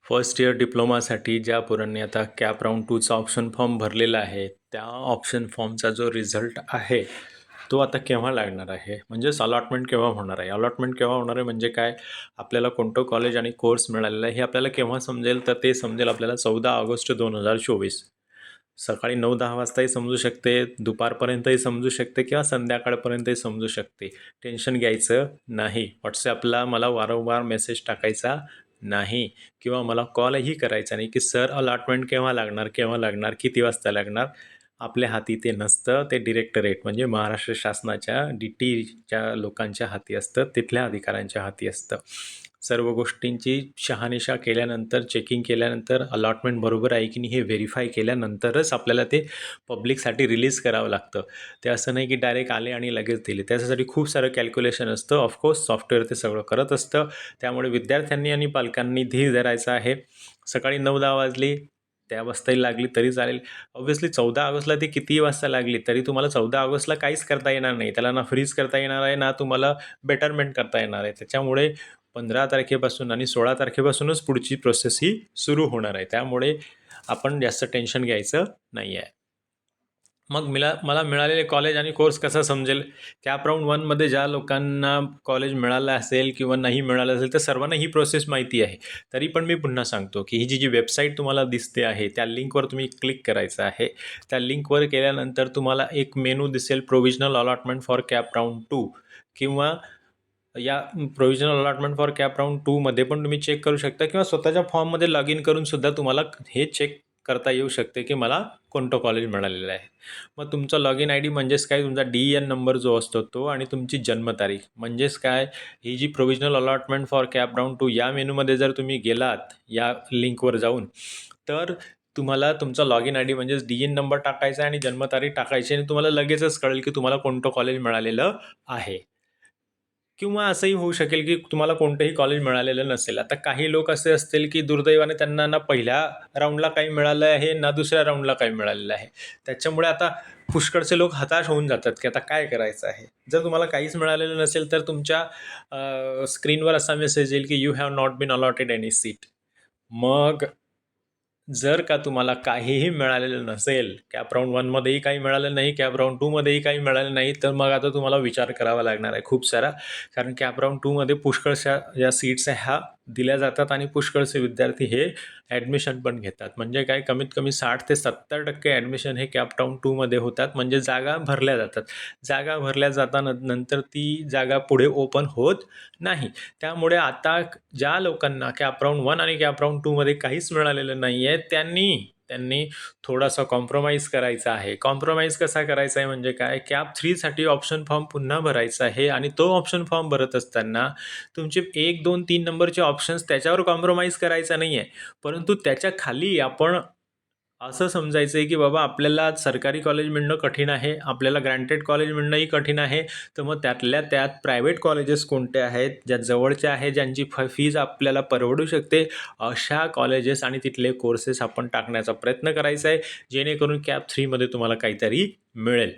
First year डिप्लोमासाठी ज्या पोरांनी आता कॅप राऊंड 2चा ऑप्शन फॉर्म भरलेला आहे, त्या ऑप्शन फॉर्मचा जो रिझल्ट आहे, तो आता केव्हा लागणार आहे? म्हणजेच अलॉटमेंट केव्हा होणार आहे? अलॉटमेंट केव्हा होणार आहे म्हणजे काय? आपल्याला कोणतं कॉलेज आणि कोर्स मिळालेला आहे हे आपल्याला केव्हा समजेल? तर ते समजेल आपल्याला 14 ऑगस्ट 2024. सकाळी 9-10 वाजताही समजू शकते, दुपारपर्यंतही समजू शकते किंवा संध्याकाळपर्यंतही समजू शकते. टेन्शन घ्यायचं नाही. व्हॉट्सॲपला मला वारंवार मेसेज टाकायचा नाही किंवा मला कॉलही करायचा नाही की सर अलॉटमेंट केव्हा लागणार, केव्हा लागणार, किती वाजता लागणार. आपल्या हाती ते नसतं. ते डिरेक्टरेट म्हणजे महाराष्ट्र शासनाच्या DTच्या लोकांच्या हाती असतं, तिथल्या अधिकाऱ्यांच्या हाती असतं. सर्व गोष्टींची शहानिशा केल्यानंतर, चेकिंग केल्यानंतर, अलॉटमेंट बरोबर आहे की नाही हे व्हेरीफाय केल्यानंतरच आपल्याला ते पब्लिकसाठी रिलीज करावं लागतं. ते असं नाही की डायरेक्ट आले आणि लगेच दिले. त्याच्यासाठी खूप सारं कॅल्क्युलेशन असतं. ऑफकोर्स सॉफ्टवेअर ते सगळं करत असतं. त्यामुळे विद्यार्थ्यांनी आणि पालकांनी धीर धरायचा आहे. सकाळी 9-10 वाजली, त्या वाजताही लागली तरी चालेल. ऑब्व्हियसली 14 ऑगस्टला ती कितीही वाजता लागली तरी तुम्हाला 14 ऑगस्टला काहीच करता येणार नाही. त्याला ना फ्रीज करता येणार आहे, ना तुम्हाला बेटरमेंट करता येणार आहे. त्याच्यामुळे 15 तारखेपासून आणि 16 तारखेपासूनच पुढची प्रोसेस ही सुरू होणार आहे. त्यामुळे आपण जास्त टेन्शन घ्यायचं नाही आहे. मग मला मिळालेले कॉलेज आणि कोर्स कसा समजेल? कॅप राऊंड 1मध्ये ज्या लोकांना कॉलेज मिळालं असेल किंवा नाही मिळालं असेल तर सर्वांना ही प्रोसेस माहिती आहे. तरी पण मी पुन्हा सांगतो की ही जी वेबसाईट तुम्हाला दिसते आहे त्या लिंकवर तुम्ही क्लिक करायचं आहे. त्या लिंकवर केल्यानंतर तुम्हाला एक मेनू दिसेल provisional allotment for CAP round 2 किंवा या provisional allotment for CAP round 2मध्ये पण तुम्ही चेक करू शकता किंवा स्वतःच्या फॉर्ममध्ये लॉग इन करून सुद्धा तुम्हाला हे चेक करता येऊ शकते की मला कोणतं कॉलेज मिळालेलं आहे. मग तुमचा लॉग इन ID म्हणजेच काय, तुमचा DEN नंबर जो असतो तो आणि तुमची जन्मतारीख म्हणजेच काय, ही जी provisional allotment for CAP round 2 या मेनूमध्ये जर तुम्ही गेलात या लिंकवर जाऊन, तर तुम्हाला तुमचा लॉग इन ID म्हणजेच DEN नंबर टाकायचा आणि जन्मतारीख टाकायची आणि तुम्हाला लगेचच कळेल की तुम्हाला कोणतं कॉलेज मिळालेलं आहे. किंवा असंही होऊ शकेल की तुम्हाला कोणतंही कॉलेज मिळालेलं नसेल. आता काही लोक असे असतील की दुर्दैवाने त्यांना ना पहिल्या राऊंडला काही मिळालं आहे, ना दुसऱ्या राऊंडला काही मिळालेलं आहे. त्याच्यामुळे आता पुष्कळचे लोक हताश होऊन जातात की आता काय करायचं आहे. जर तुम्हाला काहीच मिळालेलं नसेल तर तुमच्या स्क्रीनवर असा मेसेज येईल की you have not been allotted any seat. मग जर का तुम्हाला काहीही मिळालेलं नसेल, कॅप राऊंड 1मध्येही काही मिळालं नाही, कॅप राऊंड 2मध्येही काही मिळालं नाही, तर मग आता तुम्हाला विचार करावा लागणार आहे खूप सारा. कारण कॅप राऊंड 2मध्ये पुष्कळशा ज्या सीट्स ह्या दिल्या जातात आणि पुष्कळसे विद्यार्थी हे ॲडमिशन पण घेतात. म्हणजे काय, कमीत कमी 60 ते 70% ॲडमिशन हे कॅप राऊंड 2मध्ये होतात. म्हणजे जागा भरल्या जातात. जागा भरल्या जाताना नंतर ती जागा पुढे ओपन होत नाही. त्यामुळे आता ज्या लोकांना कॅप राऊंड 1 आणि कॅप राऊंड 2मध्ये काहीच मिळालेलं नाही आहे, त्यांनी थोडासा कॉम्प्रोमाइज करायचा आहे. कॉम्प्रोमाइज कसा करायचा आहे म्हणजे काय, कॅप 3साठी ऑप्शन फॉर्म पुन्हा भरायचा आहे आणि तो ऑप्शन फॉर्म भरत असताना तुमचे 1, 2, 3 नंबरचे ऑप्शन्स त्याच्यावर कॉम्प्रोमाइज करायचा नाही आहे. परंतु त्याच्या खाली आपण असं समजायचं आहे की बाबा आपल्याला सरकारी कॉलेज मिळणं कठीण आहे, आपल्याला ग्रँटेड कॉलेज मिळणंही कठीण आहे. तर मग त्यातल्या त्यात प्रायव्हेट कॉलेजेस कोणते आहेत, ज्या जवळच्या आहे, ज्यांची फीज आपल्याला परवडू शकते, अशा कॉलेजेस आणि तिथले कोर्सेस आपण टाकण्याचा प्रयत्न करायचा आहे, जेणेकरून कॅप 3मध्ये तुम्हाला काहीतरी मिळेल.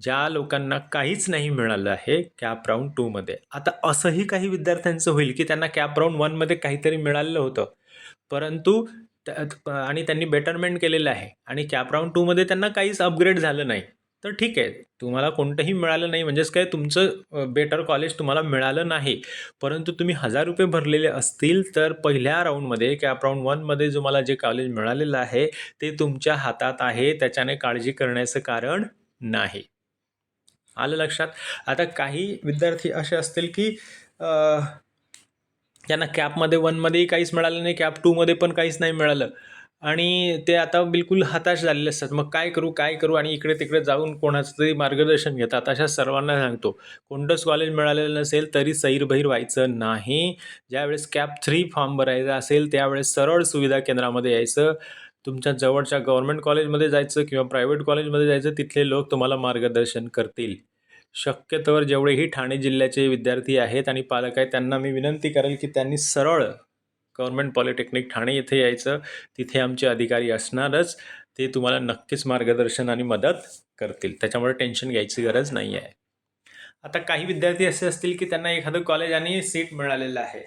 ज्या लोकांना काहीच नाही मिळालं आहे कॅप राऊंड 2मध्ये, आता असंही काही विद्यार्थ्यांचं होईल की त्यांना कॅप राऊंड 1मध्ये काहीतरी मिळालेलं होतं, परंतु आणि त्यांनी बेटरमेंट केलेलं आहे आणि कॅप राऊंड 2मध्ये त्यांना काहीच अपग्रेड झालं नाही. तर ठीक आहे, तुम्हाला कोणतंही मिळालं नाही म्हणजेच काय, तुमचं बेटर कॉलेज तुम्हाला मिळालं नाही. परंतु तुम्ही ₹1000 भरलेले असतील तर पहिल्या राऊंडमध्ये कॅप राऊंड 1मध्ये तुम्हाला जे कॉलेज मिळालेलं आहे ते तुमच्या हातात आहे. त्याच्याने काळजी करण्याचं कारण नाही. आलं लक्षात? आता काही विद्यार्थी असे असतील की त्यांना कॅपमध्ये 1मध्येही काहीच मिळालं नाही, कॅप 2मध्ये पण काहीच नाही मिळालं आणि ते आता बिलकुल हताश झालेले असतात. मग काय करू, काय करू आणि इकडे-तिकडे जाऊन कोणाचं तरी मार्गदर्शन घेतात. अशा सर्वांना सांगतो, कोणतंच कॉलेज मिळालेलं नसेल तरी सैरभैर व्हायचं नाही. ज्यावेळेस कॅप 3 फॉर्म भरायचा असेल त्यावेळेस सरळ सुविधा केंद्रामध्ये यायचं. तुमच्या जवळच्या गव्हर्नमेंट कॉलेजमध्ये जायचं किंवा प्रायव्हेट कॉलेजमध्ये जायचं, तिथले लोक तुम्हाला मार्गदर्शन करतील. शक्यतोवर जेवढेही ठाणे जिल्ह्याचे विद्यार्थी आहेत आणि पालक आहेत त्यांना मी विनंती करेल की त्यांनी सरळ गव्हर्नमेंट पॉलिटेक्निक ठाणे येथे यायचं. तिथे आमचे अधिकारी असणारच. ते तुम्हाला नक्कीच मार्गदर्शन आणि मदत करतील. त्याच्यामुळे टेन्शन घ्यायची गरज नाही आहे. आता काही विद्यार्थी असे असतील की त्यांना एखादं कॉलेज आणि सीट मिळालेलं आहे.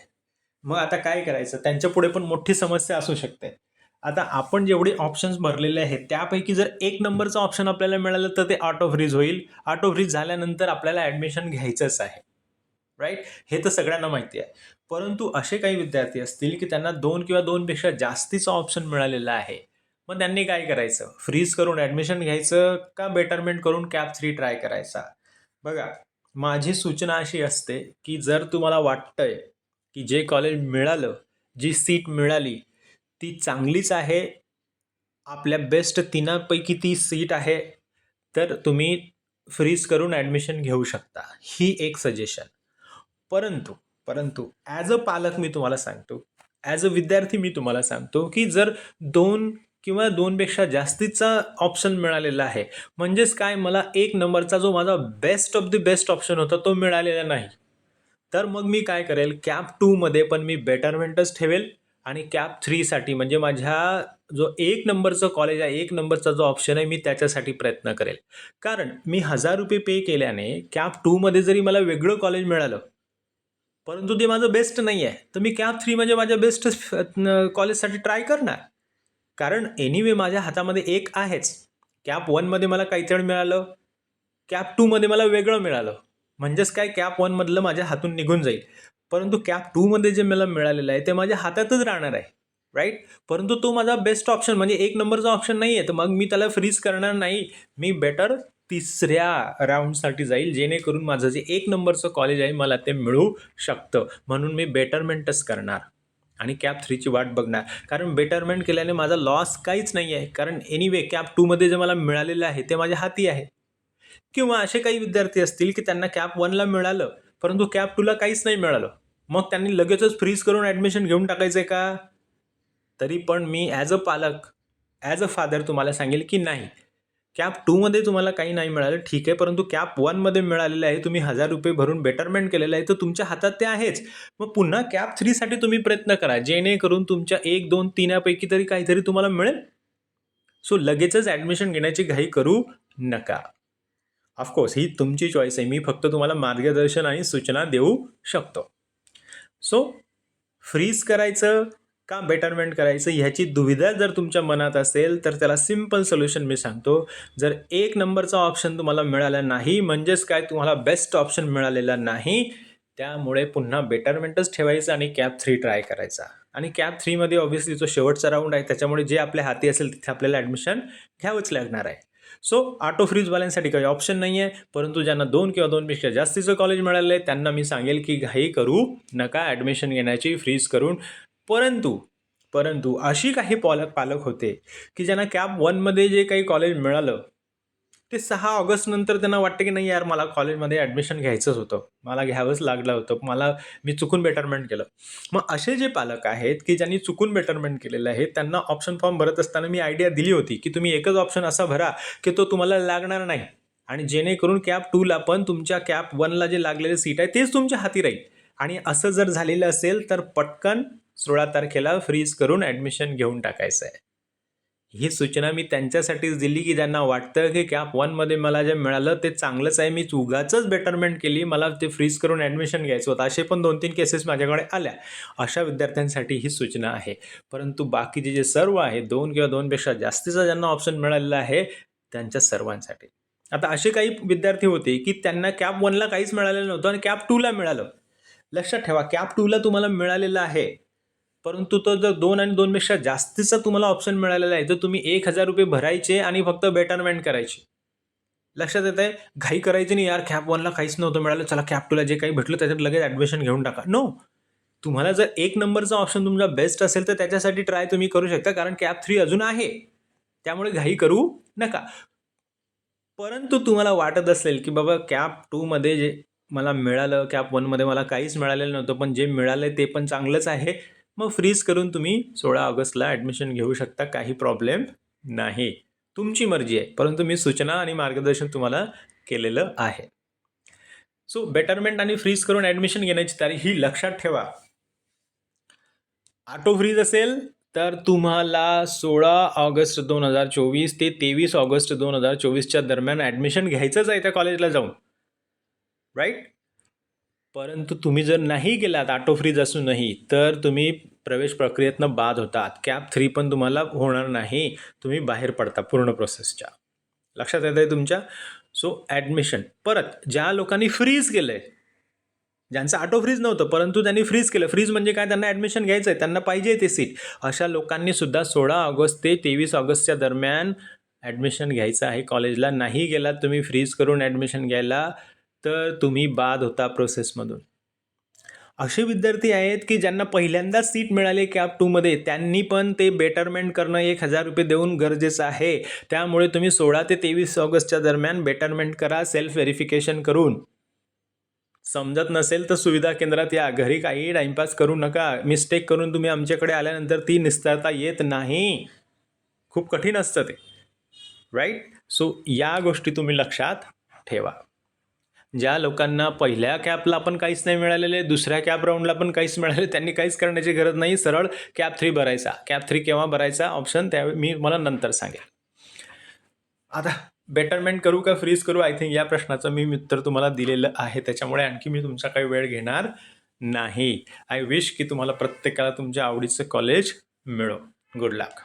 मग आता काय करायचं, त्यांच्या पुढे पण मोठी समस्या असू शकते. आता आपण जेवढे ऑप्शन्स भरलेले आहेत त्यापैकी जर एक नंबरचं ऑप्शन आपल्याला मिळालं तर ते ऑटो फ्रीज होईल. ऑटो फ्रीज झाल्यानंतर आपल्याला ॲडमिशन घ्यायचंच आहे, राईट? हे तर सगळ्यांना माहिती आहे. परंतु असे काही विद्यार्थी असतील की त्यांना 2 किंवा 2 पेक्षा जास्तीचा ऑप्शन मिळालेला आहे. मग त्यांनी काय करायचं? फ्रीज करून ॲडमिशन घ्यायचं का बेटरमेंट करून कॅप 3 ट्राय करायचा? बघा, माझी सूचना अशी असते की जर तुम्हाला वाटतंय की जे कॉलेज मिळालं, जी सीट मिळाली ती चांगलीच आहे, आपल्या बेस्ट तिनापैकी ती सीट आहे, तर तुम्ही फ्रीज करून ॲडमिशन घेऊ शकता. ही एक सजेशन. परंतु परंतु ॲज अ पालक मी तुम्हाला सांगतो, ॲज अ विद्यार्थी मी तुम्हाला सांगतो की जर 2 किंवा 2 पेक्षा जास्तीचा ऑप्शन मिळालेला आहे, म्हणजेच काय, मला 1 नंबरचा जो माझा best of the best option होता तो मिळालेला नाही, तर मग मी काय करेल, कॅप 2 मध्ये पण मी बेटरमेंटच ठेवेल आणि कॅप 3 साठी म्हणजे माझ्या जो 1 नंबरचं कॉलेज आहे, 1 नंबरचा जो ऑप्शन आहे, मी त्याच्यासाठी प्रयत्न करेल. कारण मी ₹1000 पे केल्याने कॅप 2 मध्ये जरी मला वेगळं कॉलेज मिळालं, परंतु ते माझं बेस्ट नाही आहे, तर मी कॅप 3 म्हणजे माझ्या बेस्ट कॉलेजसाठी ट्राय करणार. कारण एनिवे माझ्या हातामध्ये एक आहेच. कॅप 1 मध्ये मला काहीतरी मिळालं, कॅप 2 मध्ये मला वेगळं मिळालं. म्हणजेच काय, कॅप 1 मधलं माझ्या हातून निघून जाईल. परंतु कॅप 2 मध्ये जे मला मिळालेलं आहे ते माझ्या हातातच राहणार आहे, राईट? परंतु तो माझा बेस्ट ऑप्शन म्हणजे 1 नंबरचा ऑप्शन नाही आहे, तर मग मी त्याला फ्रीज करणार नाही. मी बेटर तिसऱ्या राऊंडसाठी जाईल, जेणेकरून माझं जे 1 नंबरचं कॉलेज आहे मला ते मिळू शकतं. म्हणून मी बेटरमेंटच करणार आणि कॅप 3 ची वाट बघणार. कारण बेटरमेंट केल्याने माझा लॉस काहीच नाही आहे. कारण एनिवे कॅप 2 मध्ये जे मला मिळालेलं आहे ते माझ्या हाती आहे. किंवा असे काही विद्यार्थी असतील की त्यांना कॅप 1 ला मिळालं, परंतु कॅप 2 ला काहीच नाही मिळालं. मग त्यांनी लगेचच फ्रीज करून ॲडमिशन घेऊन टाकायचं आहे का? तरी पण मी ॲज अ पालक, ॲज अ फादर तुम्हाला सांगेल की नाही, कॅप 2 मध्ये तुम्हाला काही नाही मिळालं ठीक आहे, परंतु कॅप 1 मध्ये मिळालेलं आहे, तुम्ही ₹1000 भरून बेटरमेंट केलेलं आहे, तर तुमच्या हातात ते आहेच. मग पुन्हा कॅप 3 साठी तुम्ही प्रयत्न करा, जेणेकरून तुमच्या 1, 2, 3 पैकी तरी काहीतरी तुम्हाला मिळेल. सो लगेचच ॲडमिशन घेण्याची घाई करू नका. ऑफकोर्स ही तुमची चॉईस आहे, मी फक्त तुम्हाला मार्गदर्शन आणि सूचना देऊ शकतो. सो फ्रीज करायचं का बेटरमेंट करायचं ह्याची दुविधा जर तुमच्या मनात असेल, तर त्याला सिम्पल सोल्युशन मी सांगतो. जर 1 नंबरचा ऑप्शन तुम्हाला मिळाला नाही, म्हणजेच काय, तुम्हाला बेस्ट ऑप्शन मिळालेला नाही, त्यामुळे पुन्हा बेटरमेंटच ठेवायचं आणि कॅप 3 ट्राय करायचा. आणि कॅप 3 मध्ये ऑब्व्हियसली जो शेवटचा राऊंड आहे, त्याच्यामुळे जे आपल्या हाती असेल तिथे आपल्याला ॲडमिशन घ्यावंच लागणार आहे. सो ऑटो फ्रीजवाल्यांसाठी काही ऑप्शन नाही आहे, परंतु ज्यांना 2 किंवा 2 पेक्षा जास्तीचं कॉलेज मिळालं आहे त्यांना मी सांगेल की घाई करू नका ॲडमिशन घेण्याची फ्रीज करून. परंतु परंतु अशी काही पालक होते की ज्यांना कॅप 1 मध्ये जे काही कॉलेज मिळालं ते 6 ऑगस्ट नंतर त्यांना वाटतं की नाही यार, मला कॉलेजमध्ये ॲडमिशन घ्यायचंच होतं, मला घ्यावंच लागलं होतं, मी चुकून बेटरमेंट केलं. मग असे जे पालक आहेत की ज्यांनी चुकून बेटरमेंट केलेलं आहे, त्यांना ऑप्शन फॉर्म भरत असताना मी आयडिया दिली होती की तुम्ही एकच ऑप्शन असा भरा की तो तुम्हाला लागणार नाही, आणि जेणेकरून कॅप 2 ला पण तुमच्या कॅप 1 ला जे लागलेले सीट आहे तेच तुमच्या हाती राहील. आणि असं जर झालेलं असेल तर पटकन 16 तारखेला फ्रीज करून ॲडमिशन घेऊन टाकायचं आहे. ही सूचना मी त्यांच्यासाठीच दिली की ज्यांना वाटतं की कॅप 1 मध्ये मला जे मिळालं ते चांगलंच आहे, मी उगाचच बेटरमेंट केली, मला ते फ्रीज करून ॲडमिशन घ्यायचं होतं. असे पण 2-3 केसेस माझ्याकडे आल्या. अशा विद्यार्थ्यांसाठी ही सूचना आहे. परंतु बाकीचे जे सर्व आहे, 2 किंवा 2 पेक्षा जास्तीचा ज्यांना ऑप्शन मिळालेला आहे त्यांच्या सर्वांसाठी. आता असे काही विद्यार्थी होते की त्यांना कॅप 1 ला काहीच मिळालेलं नव्हतं आणि कॅप 2 ला मिळालं. लक्षात ठेवा, कॅप 2 ला तुम्हाला मिळालेलं आहे, परंतु तो जर 2 आणि 2 पेक्षा जास्तीचा तुम्हाला ऑप्शन मिळालेला आहे, तर तुम्ही ₹1000 भरायचे आणि फक्त बेटरमेंट करायची. लक्षात येत आहे? घाई करायची नाही, यार कॅप 1 ला काहीच नव्हतं मिळालं, चला कॅप 2 ला जे काही भेटलं त्याच्यात लगेच ॲडमिशन घेऊन टाका. नो. तुम्हाला जर 1 नंबरचा ऑप्शन तुमचा बेस्ट असेल तर त्याच्यासाठी ट्राय तुम्ही करू शकता, कारण कॅप 3 अजून आहे. त्यामुळे घाई करू नका. परंतु तुम्हाला वाटत असेल की बाबा कॅप 2 मध्ये जे मला मिळालं, कॅप 1 मध्ये मला काहीच मिळालेलं नव्हतं, पण जे मिळालं ते पण चांगलंच आहे, मग फ्रीज करून तुम्ही 16 ऑगस्टला ॲडमिशन घेऊ शकता, काही प्रॉब्लेम नाही. तुमची मर्जी आहे, परंतु मी सूचना आणि मार्गदर्शन तुम्हाला केलेलं आहे. सो बेटरमेंट आणि फ्रीज करून ॲडमिशन घेण्याची तारीख ही लक्षात ठेवा. ऑटो फ्रीज असेल तर तुम्हाला 16 ऑगस्ट 2024 ते 23 ऑगस्ट 2024च्या दरम्यान ॲडमिशन घ्यायचंच आहे त्या कॉलेजला जाऊन, राईट? परंतु तुम्ही जर नाही गेलात ऑटो फ्रीज असूनही तर तुम्ही प्रवेश प्रक्रियेतनं बाद होतात. कॅप 3 पण तुम्हाला होणार नाही. तुम्ही बाहेर पडता पूर्ण प्रोसेसच्या. लक्षात येत आहे तुमच्या? सो ॲडमिशन परत ज्या लोकांनी फ्रीज केलं आहे, ज्यांचं ऑटो फ्रीज नव्हतं परंतु त्यांनी फ्रीज केलं. फ्रीज म्हणजे काय? त्यांना ॲडमिशन घ्यायचं आहे, त्यांना पाहिजे ते सीट. अशा लोकांनी सुद्धा 16 ऑगस्ट ते 23 ऑगस्टच्या दरम्यान ॲडमिशन घ्यायचं आहे कॉलेजला. नाही गेलात तुम्ही फ्रीज करून ॲडमिशन घ्यायला तर तुम्ही बाद होता प्रोसेसमधून. असे विद्यार्थी आहेत की ज्यांना पहिल्यांदाच सीट मिळाली कॅप 2मध्ये, त्यांनी पण ते बेटरमेंट करणं 1,000 रुपये देऊन गरजेचं आहे. त्यामुळे तुम्ही 16 ते 23 ऑगस्टच्या दरम्यान बेटरमेंट करा सेल्फ व्हेरिफिकेशन करून. समजत नसेल तर सुविधा केंद्रात या. घरी काही टाईमपास करू नका. मिस्टेक करून तुम्ही आमच्याकडे आल्यानंतर ती निस्तारता येत नाही. खूप कठीण असतं ते, राईट? सो या गोष्टी तुम्ही लक्षात ठेवा. ज्या लोकांना पहिल्या कॅपला पण काहीच नाही मिळालेले, दुसऱ्या कॅप राऊंडला पण काहीच मिळाले, त्यांनी काहीच करण्याची गरज नाही. सरळ कॅप 3 भरायचा. कॅप 3 केव्हा भरायचा ऑप्शन त्यावेळी मी मला नंतर सांगेल. आता बेटरमेंट करू का फ्रीज करू? आय थिंक या प्रश्नाचं मी उत्तर तुम्हाला दिलेलं आहे. त्याच्यामुळे आणखी मी तुमचा काही वेळ घेणार नाही. आय विश की तुम्हाला प्रत्येकाला तुमच्या आवडीचं कॉलेज मिळो. गुड लक.